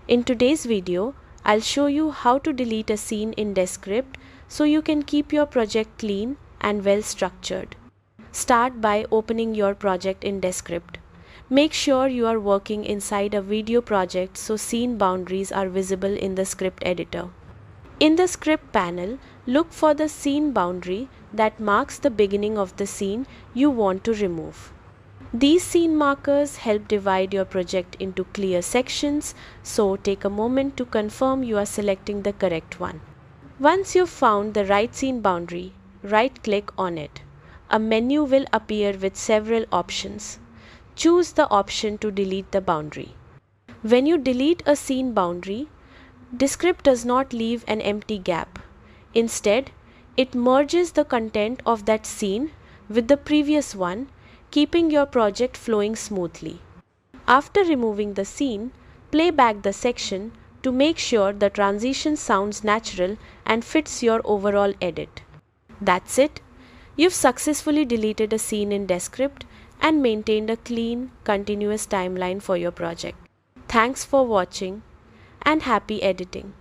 In today's video, I'll show you how to delete a scene in Descript so you can keep your project clean and well structured. Start by opening your project in Descript. Make sure you are working inside a video project so scene boundaries are visible in the script editor. In the script panel, look for the scene boundary that marks the beginning of the scene you want to remove. These scene markers help divide your project into clear sections, so take a moment to confirm you are selecting the correct one. Once you've found the right scene boundary, right-click on it. A menu will appear with several options. Choose the option to delete the boundary. When you delete a scene boundary, Descript does not leave an empty gap. Instead, it merges the content of that scene with the previous one, keeping your project flowing smoothly. After removing the scene, play back the section to make sure the transition sounds natural and fits your overall edit. That's it. You've successfully deleted a scene in Descript and maintained a clean, continuous timeline for your project. Thanks for watching and happy editing.